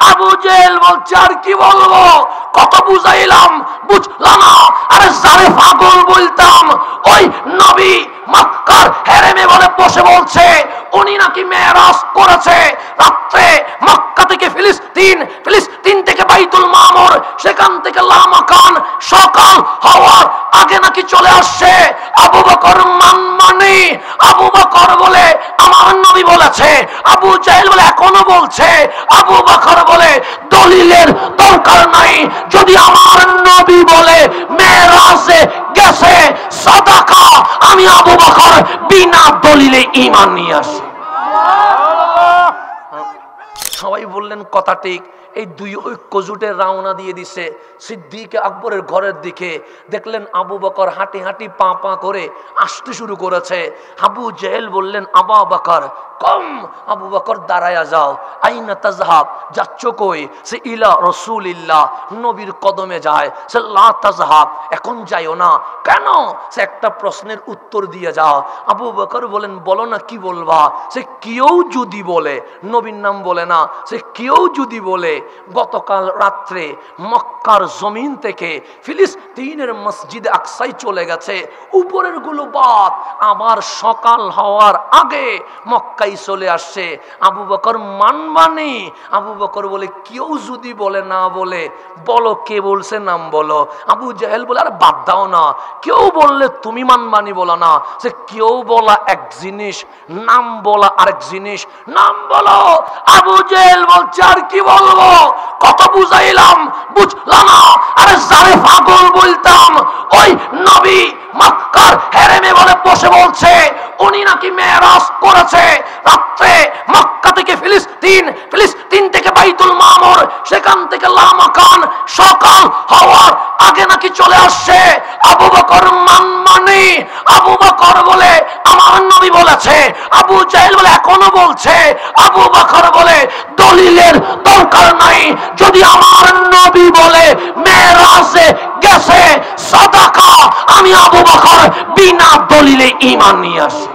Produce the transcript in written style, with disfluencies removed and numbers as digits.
আবু জেহেল বলছে আর কি বলবো, কত বুঝাইলাম বুঝলা না। আরে যারে পাগল বলতাম ওই নবী মক্কার হেরেমে বলে বসে বলছে উনি নাকি মেরাজ করেছে রাত্রে মক্কা থেকে ফিলিস্তিন, ফিলিস্তিন থেকে বাইতুল মামুর, সেখান থেকে লামাকান, সকাল হওয়ার আগে নাকি চলে আসছে। আবু বকর মানমানি, আবু বকর বলে আমার নবী বলেছে, আবু জাহেল বলে এখনো বলছে, আবু বকর বলে দলিলের দরকার নাই, যদি আমার নবী বলে মেরাজে গেছে সাদাকা, আমি আবু বকর বিনা দলিলে ঈমান নিয়ে আসি। সবাই বললেন কথা ঠিক। এই দুই ঐক্য জুটে রওনা দিয়ে দিছে সিদ্দিক আকবরের ঘরের দিকে। দেখলেন আবু বকর হাঁটি হাঁটি পা পা করে আসতে শুরু করেছে। আবু জেহেল বললেন আবু বকর কম। আবু বকর দাঁড়ায়া যাও। আইনা তাজহাব, যাচ্ছ কই? সে ইলা রাসূলিল্লাহ, নবীর কদমে যায়। সে লা তাজহাব, এখন যাইও না। কেন? সে একটা প্রশ্নের উত্তর দিয়ে যাও। আবু বকর বলেন বলো না কি বলবা? সে কেউ যদি বলে, নবীর নাম বলে না, সে কেউ যদি বলে গতকাল রাত্রে মক্কার জমিন থেকে ফিলিস্তিনের মসজিদ আকসায় চলে গেছে, উপরের গুলো বাদ আবার সকাল হওয়ার আগে মক্কায় চলে আসছে, আবু বকর মানবানি? আবু বকর বলে কেউ যদি বলে, না বলে বলো কে বলছে, নাম বলো। আবু জাহেল বলে আর বাদ দাও না, কেউ বললে তুমি মানবানি বলো না। সে কেউ বলা এক জিনিস, নাম বলা আরেক জিনিস, নাম বলো। আবু জাহেল বলছে আর কি বলবো, কত বুঝাইলাম বুঝলা না। আরে যারে পাগল বলতাম ওই নবী মক্কার হেরেমে বলে বসে বলছে উনি নাকি মেরাজ করেছে রাত্রে মক্কা থেকে ফিলিস্তিন, ফিলিস্তিন থেকে বাইতুল মামুর, সেখান থেকে লামাকান, সকাল হওয়ার আগে নাকি চলে আসছে। আবু বকর মানমানি, আবু বকর বলে আমার নবী বলেছে, আবু জাহেল বলে এখনো বলছে, আবু বকর বলে দলিলের দরকার নাই, যদি আমার নবী বলে মেরাজে গেছে সাদাকা, আমি আবু বকর বিনা দলিলে ঈমান নিয়ে আসি।